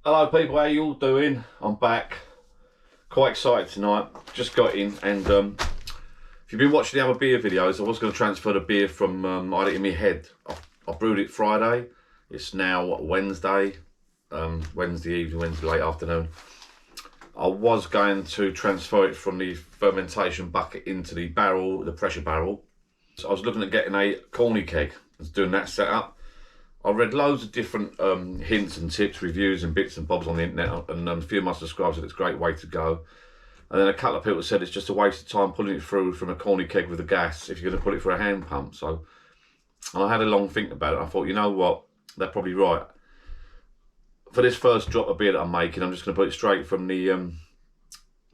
Hello people, how you all doing? I'm back. Quite excited tonight. Just got in and if you've been watching the other beer videos, I was going to transfer the beer from, I had it in my head. I brewed it Friday. It's now Wednesday. Wednesday evening, Wednesday late afternoon. I was going to transfer it from the fermentation bucket into the barrel, the pressure barrel. So I was looking at getting a corny keg and doing that setup. I read loads of different hints and tips, reviews and bits and bobs on the internet, and a few of my subscribers said it's a great way to go. And then a couple of people said it's just a waste of time pulling it through from a corny keg with the gas if you're going to put it through a hand pump. So I had a long think about it. I thought, you know what, they're probably right. For this first drop of beer that I'm making, I'm just going to put it straight from the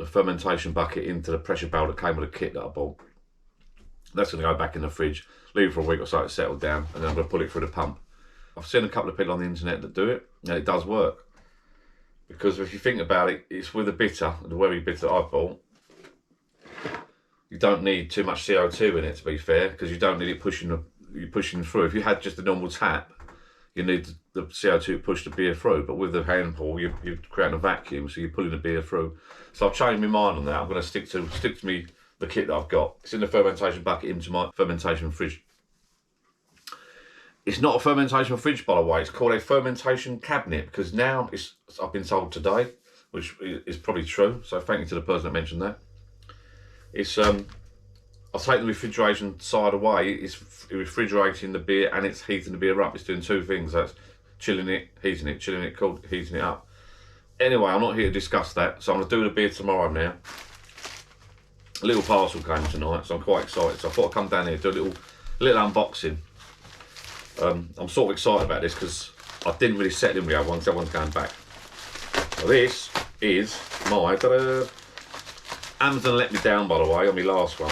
fermentation bucket into the pressure barrel that came with the kit that I bought. That's going to go back in the fridge, leave it for a week or so to settle down, and then I'm going to pull it through the pump. I've seen a couple of people on the internet that do it, and it does work. Because if you think about it, it's with a bitter, the Werry bitter I bought. You don't need too much CO2 in it, to be fair, because you don't need it pushing through. If you had just a normal tap, you need the CO2 to push the beer through. But with the hand pull, you're creating a vacuum, so you're pulling the beer through. So I've changed my mind on that. I'm going to stick to the kit that I've got. It's in the fermentation bucket into my fermentation fridge. It's not a fermentation fridge, by the way. It's called a fermentation cabinet, because now I've been told today, which is probably true. So thank you to the person that mentioned that. It's I'll take the refrigeration side away. It's refrigerating the beer and it's heating the beer up. It's doing two things. That's chilling it, heating it, cold, heating it up. Anyway, I'm not here to discuss that. So I'm going to do the beer tomorrow now. A little parcel came tonight, so I'm quite excited. So I thought I'd come down here, do a little unboxing. I'm sort of excited about this because I didn't really set it in with the other one, because the other one's going back. So this is my, Amazon let me down, by the way, on my last one.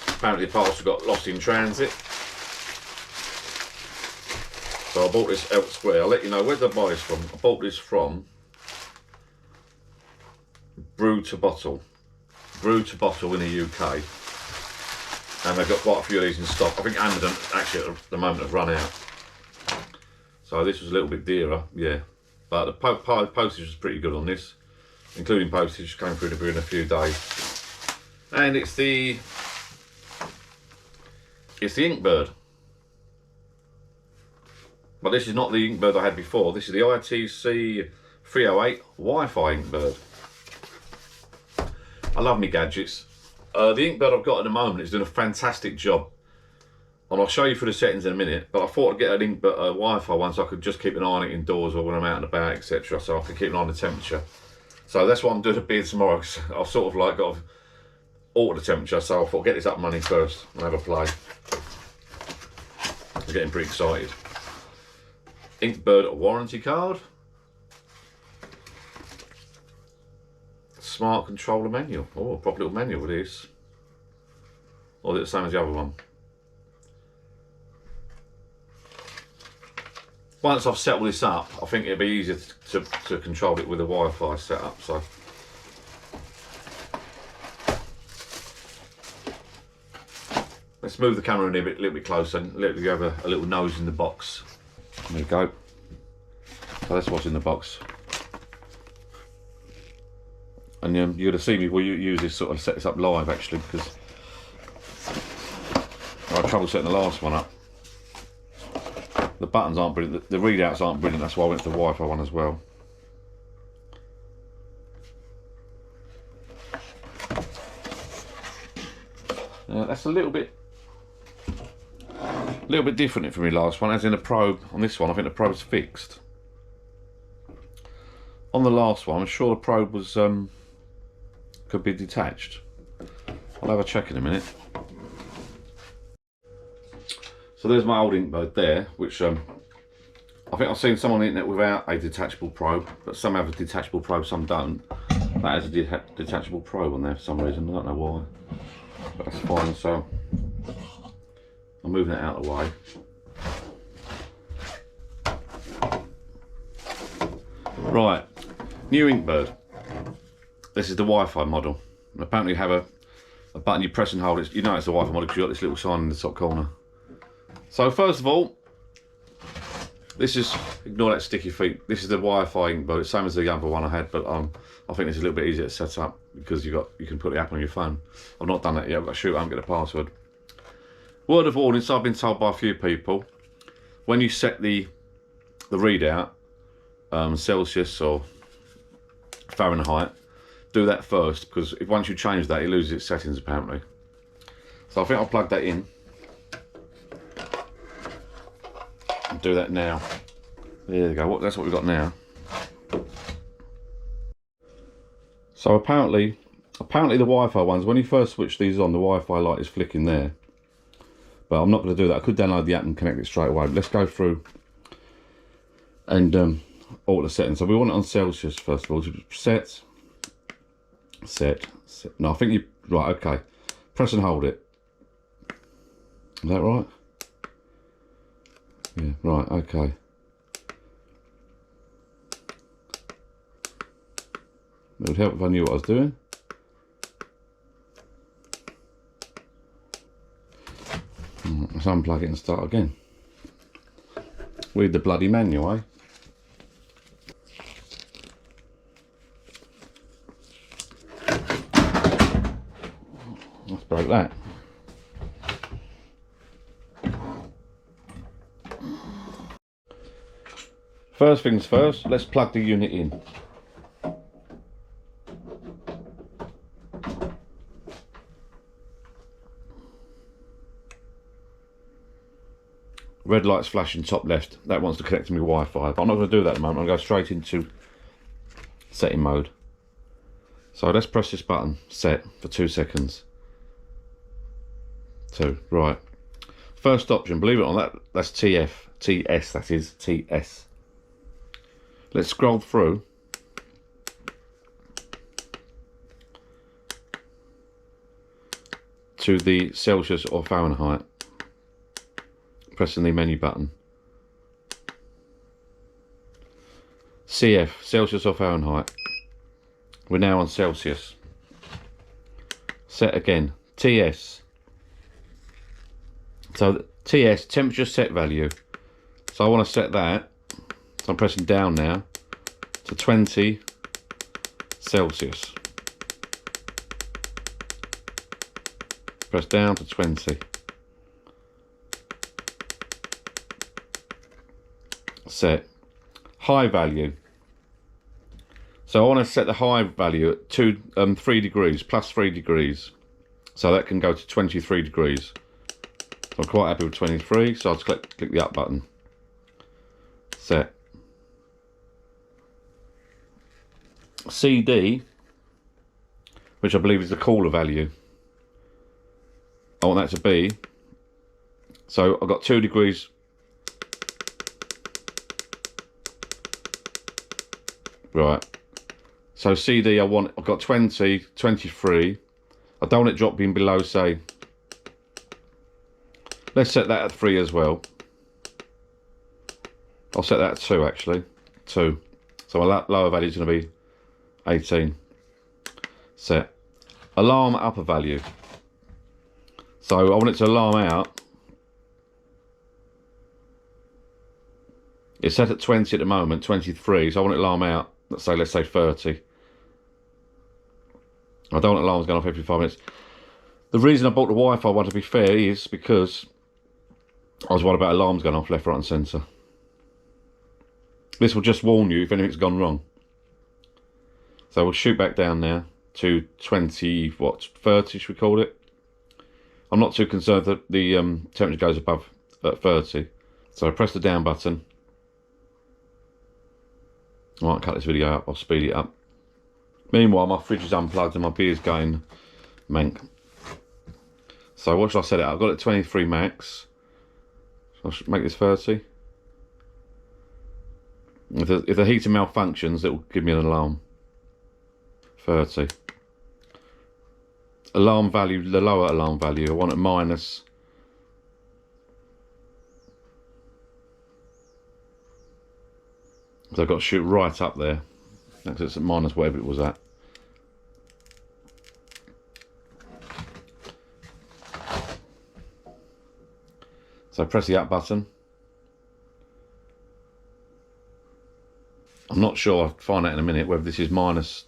Apparently the parcel got lost in transit. So I bought this elsewhere. I'll let you know, where did I buy this from? I bought this from Brew to Bottle. Brew to Bottle in the UK. And they've got quite a few of these in stock. I think Amazon actually at the moment have run out. So this was a little bit dearer, yeah. But the postage was pretty good on this, including postage. Came through the brew in a few days. And it's the Inkbird. But this is not the Inkbird I had before. This is the ITC 308 Wi-Fi Inkbird. I love me gadgets. The Inkbird I've got at the moment is doing a fantastic job. And I'll show you through the settings in a minute, but I thought I'd get an Inkbird Wi-Fi one so I could just keep an eye on it indoors or when I'm out and about, etc. So I can keep an eye on the temperature. So that's what I'm doing a beer tomorrow, because I've sort of like got to alter the temperature, so I thought I'd get this up and running first and have a play. I'm getting pretty excited. Inkbird warranty card. Smart controller manual. Oh, a proper little manual with this. Or is it the same as the other one? Once I've set all this up, I think it'll be easier to control it with a Wi-Fi setup. So let's move the camera in a little bit closer and let you have a little nose in the box. There we go. So that's what's in the box. And you're going to see me while you use this, sort of set this up live actually, because I had trouble setting the last one up. The buttons aren't brilliant, the readouts aren't brilliant, that's why I went for the Wi-Fi one as well. That's a little bit different from my last one, as in the probe. On this one I think the probe's fixed. On the last one I'm sure the probe was could be detached. I'll have a check in a minute. So there's my old Inkbird there, which I think I've seen some on the internet without a detachable probe, but some have a detachable probe, some don't. That has a detachable probe on there for some reason, I don't know why, but that's fine. So I'm moving it out of the way. Right, new Inkbird. This is the Wi-Fi model. And apparently you have a button you press and hold. You know it's the Wi-Fi model because you've got this little sign in the top corner. So first of all, This is, ignore that sticky feet. This is the Wi-Fi Inkbird, same as the other one I had, but I think it's a little bit easier to set up because you can put the app on your phone. I've not done that yet. I've got to shoot out and get the password. Word of warning, so I've been told by a few people, when you set the readout, Celsius or Fahrenheit, do that first, because if once you change that, it loses its settings apparently. So I think I'll plug that in and do that now. There you go. That's what we've got now. So apparently the Wi-Fi ones, when you first switch these on, the Wi-Fi light is flicking there. But I'm not going to do that. I could download the app and connect it straight away. Let's go through and alter the settings. So we want it on Celsius first of all. Set. No, I think you, right, okay. Press and hold it. Is that right? Yeah, right, okay. It would help if I knew what I was doing. Let's unplug it and start again. Read the bloody manual, eh? Let's break that. First things first, let's plug the unit in. Red light's flashing top left. That wants to connect to my Wi-Fi, but I'm not going to do that at the moment. I'm going to go straight into setting mode. So let's press this button, set, for 2 seconds. 2, right. First option, believe it or not, that's TS, that is, TS. Let's scroll through. To the Celsius or Fahrenheit. Pressing the menu button. CF, Celsius or Fahrenheit. We're now on Celsius. Set again. TS. So TS, temperature set value. So I want to set that. So I'm pressing down now to 20 Celsius. Press down to 20. Set. High value. So I want to set the high value at 3 degrees, plus 3 degrees. So that can go to 23 degrees. I'm quite happy with 23, so I'll just click the up button. Set. CD, which I believe is the cooler value. I want that to be, so I've got 2 degrees. Right. So CD, I've got 20, 23. I don't want it dropping below, say, let's set that at 3 as well. I'll set that at 2 actually. 2. So my lower value is going to be 18. Set. Alarm upper value. So I want it to alarm out. It's set at 20 at the moment, 23. So I want it to alarm out. Let's say 30. I don't want alarms going off every 5 minutes. The reason I bought the Wi-Fi one, to be fair, is because I was worried about alarms going off left, right and centre. This will just warn you if anything's gone wrong. So we'll shoot back down now to 20, what, 30 should we call it? I'm not too concerned that the temperature goes above 30. So I press the down button. I might cut this video up, I'll speed it up. Meanwhile, my fridge is unplugged and my beer's going mank. So what should I set it up? I've got it at 23 max. So I should make this 30. If the heater malfunctions, it will give me an alarm. 30. Alarm value, the lower alarm value, I want it minus. So I've got to shoot right up there. Because it's at minus whatever it was at. So press the up button. I'm not sure, I'll find out in a minute whether this is minus,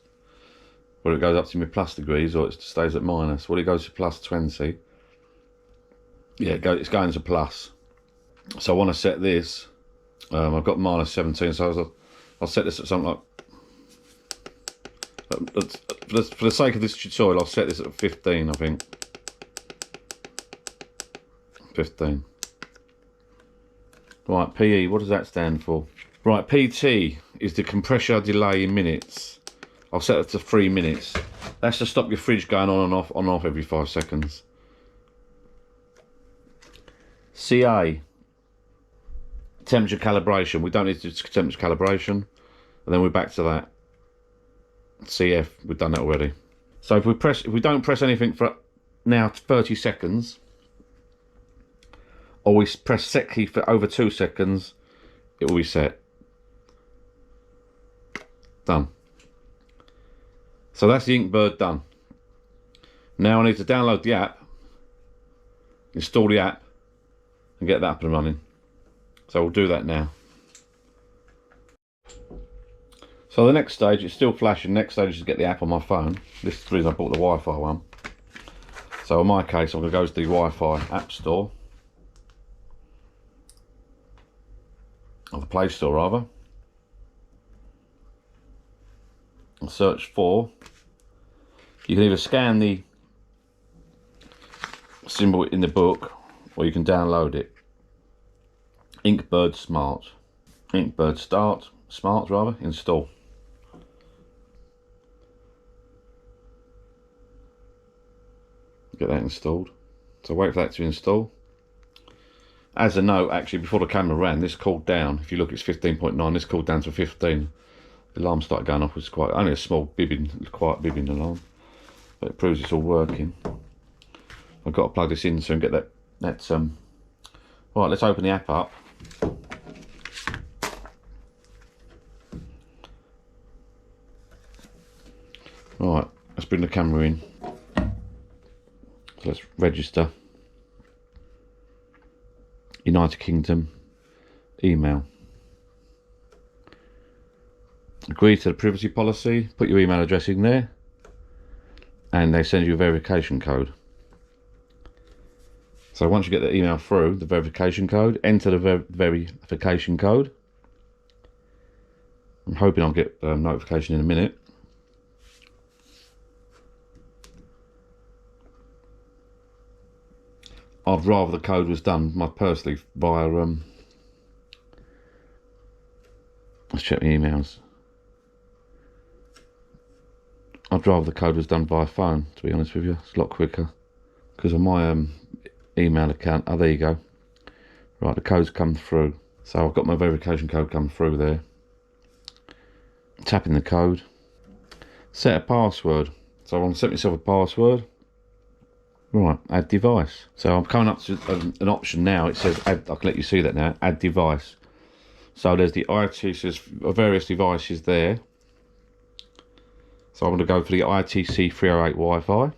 whether it goes up to my plus degrees or it stays at minus. Well, it goes to plus 20. Yeah, it's going to plus. So I want to set this, I've got minus 17, so I'll set this at something like, for the sake of this tutorial, I'll set this at 15, I think. 15. Right, PE, what does that stand for? Right, PT is the compressor delay in minutes. I'll set it to 3 minutes. That's to stop your fridge going on and off every 5 seconds. CA, temperature calibration. We don't need to do temperature calibration. And then we're back to that. CF, we've done that already. So if we don't press anything for now 30 seconds, or we press set key for over 2 seconds, it will be set. Done. So that's the Inkbird done. Now I need to download the app, install the app, and get that up and running. So we'll do that now. So the next stage, it's still flashing. Next stage is to get the app on my phone. This is the reason I bought the Wi-Fi one. So in my case, I'm going to go to the Wi-Fi app store, or the Play Store rather, and search for, you can either scan the symbol in the book or you can download it. Inkbird Smart. Inkbird Smart rather, install. Get that installed. So wait for that to install. As a note, actually, before the camera ran, this cooled down. If you look, it's 15.9. This cooled down to 15. The alarm started going off. It was quite only a small bibbing, quiet bibbing alarm, but it proves it's all working. I've got to plug this in so and get that. Right, let's open the app up. Right, let's bring the camera in. So let's register. United Kingdom, email. Agree to the privacy policy, put your email address in there, and they send you a verification code. So once you get the email through, the verification code, enter the verification code. I'm hoping I'll get a notification in a minute. I'd rather the code was done personally via let's check my emails. I'd rather the code was done via phone, to be honest with you. It's a lot quicker because on my email account, oh there you go, right, the code's come through. So I've got my verification code come through there. Tapping the code, set a password. So I want to set myself a password. Right, add device. So I'm coming up to an option now. It says add, I can let you see that now, add device. So there's the ITC, various devices there. So I'm going to go for the ITC 308 Wi-Fi.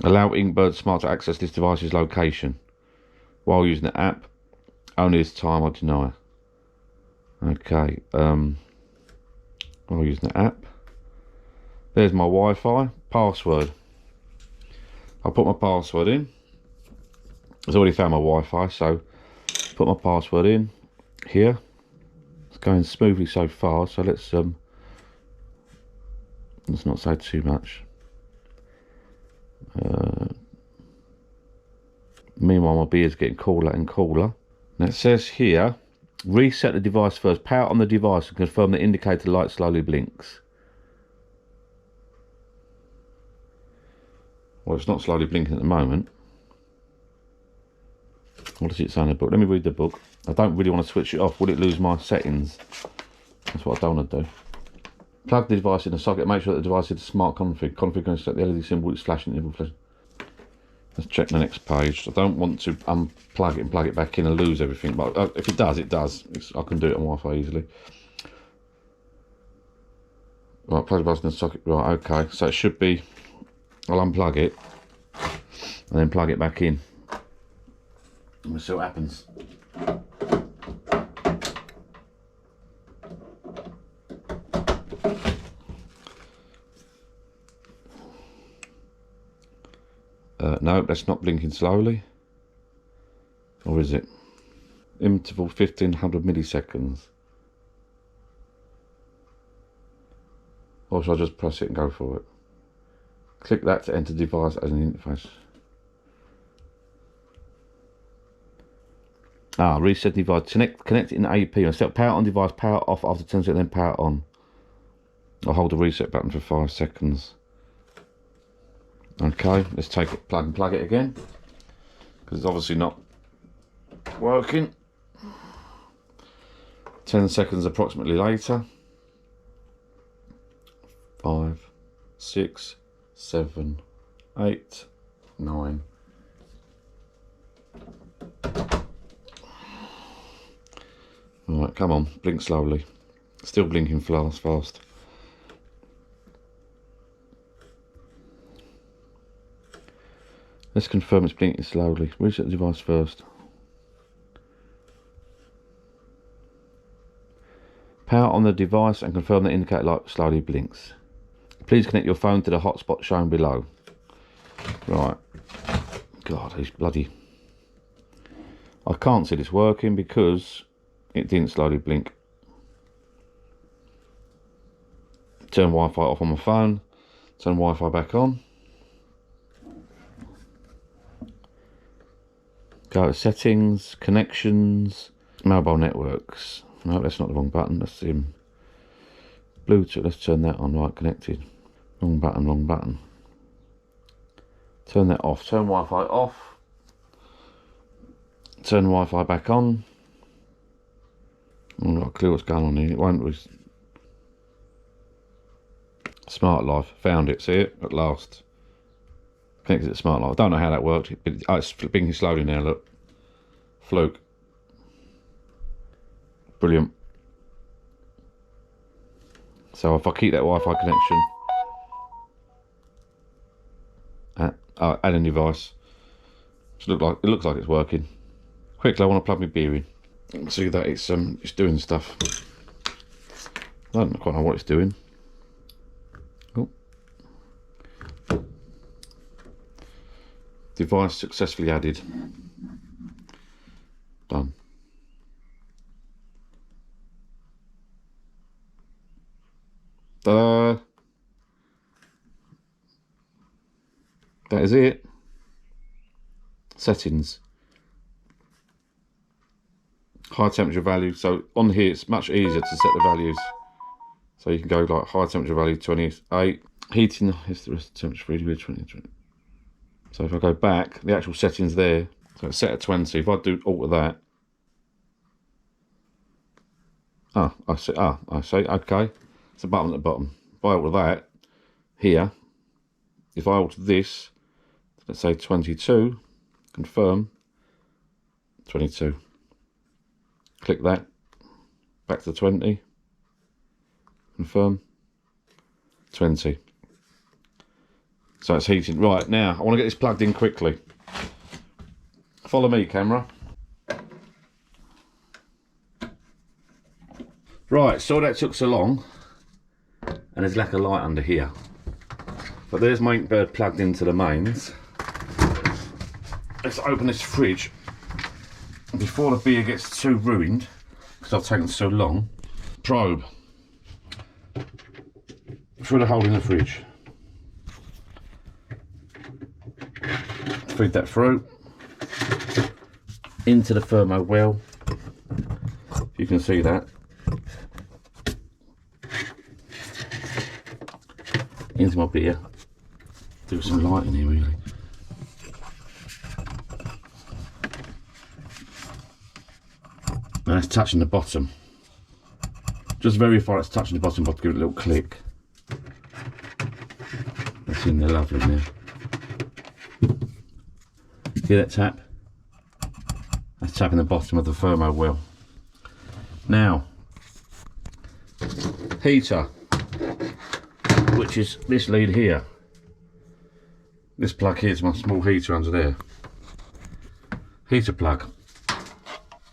Allow Inkbird Smart to access this device's location while using the app. Only this time I deny. Okay, while using the app. There's my Wi-Fi password. I'll put my password in. I've already found my Wi-Fi, so put my password in here. It's going smoothly so far, so let's not say too much. Meanwhile, my beer's getting cooler and cooler. Now it says here, reset the device first. Power on the device and confirm the indicator light slowly blinks. Well, it's not slowly blinking at the moment. What does it say in the book? Let me read the book. I don't really want to switch it off. Will it lose my settings? That's what I don't want to do. Plug the device in the socket. Make sure that the device is a smart config. Config and set the LED symbol. It's flashing. It will flash. Let's check the next page. I don't want to unplug it and plug it back in and lose everything. But if it does, it does. I can do it on Wi-Fi easily. Right, plug the device in the socket. Right, okay. So it should be. I'll unplug it and then plug it back in. We'll see what happens. No, that's not blinking slowly. Or is it? Interval 1500 milliseconds. Or should I just press it and go for it? Click that to enter device as an interface. Reset device. Connect it in AP. And set power on device, power off after 10 seconds, then power on. I'll hold the reset button for 5 seconds. Okay, let's take it, plug it again. Because it's obviously not working. 10 seconds approximately later. 5, 6, 7, 8, 9. Alright, come on, blink slowly. Still blinking fast. Let's confirm it's blinking slowly. Reset the device first. Power on the device and confirm the indicator light slowly blinks. Please connect your phone to the hotspot shown below. Right. God, he's bloody... I can't see this working because it didn't slowly blink. Turn Wi-Fi off on my phone. Turn Wi-Fi back on. Go to settings, connections, mobile networks. No, that's not the wrong button. That's Bluetooth. Let's turn that on. Right, connected. Wrong button. Turn that off. Turn Wi-Fi off. Turn Wi-Fi back on. I'm not a clue what's going on here. It won't be. Smart Life. Found it. See it? At last. Connected to Smart Life. I don't know how that worked. It's blinking slowly now, look. Fluke. Brilliant. So if I keep that Wi-Fi connection, add a device. It looks like it's working. Quickly, I want to plug my beer in. See that it's doing stuff. I don't quite know what it's doing. Oh. Device successfully added. Done. That is it. Settings. High temperature value. So on here it's much easier to set the values. So you can go like high temperature value 28. Heating is the rest of the temperature 3 degrees 20. So if I go back, the actual settings there. So it's set at 20. If I do alter that. I see. Okay. It's a button at the bottom. If I alter that here, if I alter this, let's say 22, confirm 22. Click that, back to 20, confirm 20. So it's heating. Right, now I want to get this plugged in quickly. Follow me, camera. Right, so that took so long, and there's lack of light under here. But there's my Inkbird plugged into the mains. Let's open this fridge before the beer gets too ruined, because I've taken so long. Probe through the hole in the fridge. Feed that through into the thermo well. You can see that. Into my beer. Do some light in here really. Now it's touching the bottom. Just verify it's touching the bottom, but give it a little click. That's in there lovely now. Hear that tap? That's tapping the bottom of the thermo well. Now, heater, which is this lead here. This plug here is my small heater under there. Heater plug.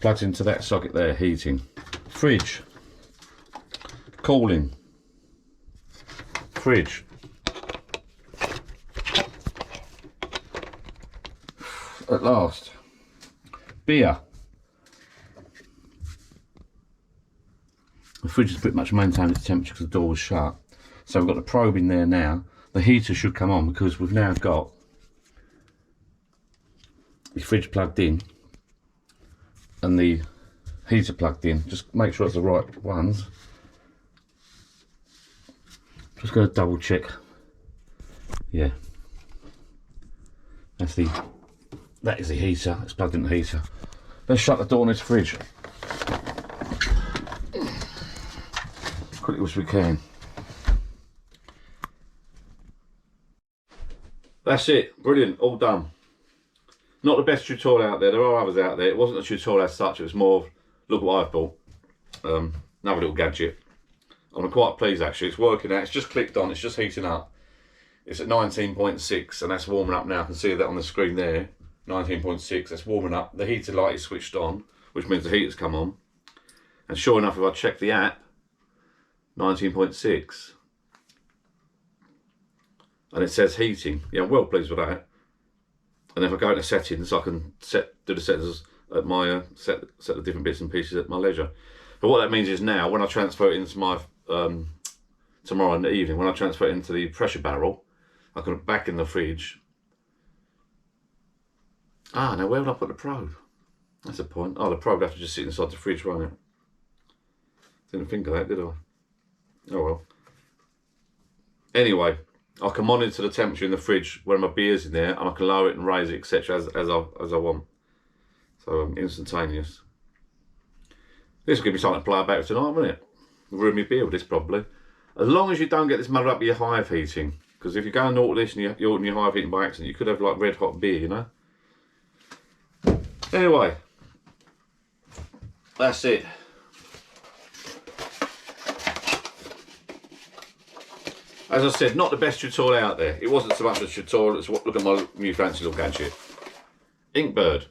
Plugs into that socket there, heating. Fridge. Cooling. Fridge. at last. Beer. The fridge has pretty much maintained its temperature because the door was shut. So we've got the probe in there now. The heater should come on because we've now got the fridge plugged in and the heater plugged in. Just make sure it's the right ones. Just going to double check. Yeah, that is the heater. It's plugged in the heater. Let's shut the door on this fridge quickly as we can. That's it, brilliant, all done. Not the best tutorial out there. There are others out there. It wasn't a tutorial as such. It was more of, look what I've bought. Another little gadget. I'm quite pleased actually. It's working out. It's just clicked on. It's just heating up. It's at 19.6 and that's warming up now. I can see that on the screen there. 19.6. That's warming up. The heater light is switched on, which means the heater's come on. And sure enough, if I check the app, 19.6. And it says heating. Yeah, I'm well pleased with that. And if I go into settings, I can do the settings at my set the different bits and pieces at my leisure. But what that means is now, when I transfer it into my tomorrow in the evening, when I transfer it into the pressure barrel, I can put back in the fridge. Ah, now where would I put the probe? That's a point. Oh, the probe would have to just sit inside the fridge, won't it? Didn't think of that, did I? Oh well. Anyway, I can monitor the temperature in the fridge when my beer's in there, and I can lower it and raise it, etc. as I want. So instantaneous. This will give me something to play about tonight, won't it? Ruin my beer with this probably. As long as you don't get this muddled up with your hive heating, because if you go and order this and you're ordering your hive heating by accident, you could have like red hot beer, you know. Anyway, that's it. As I said, not the best tutorial out there. It wasn't so much a tutorial as look at my new fancy little gadget. Inkbird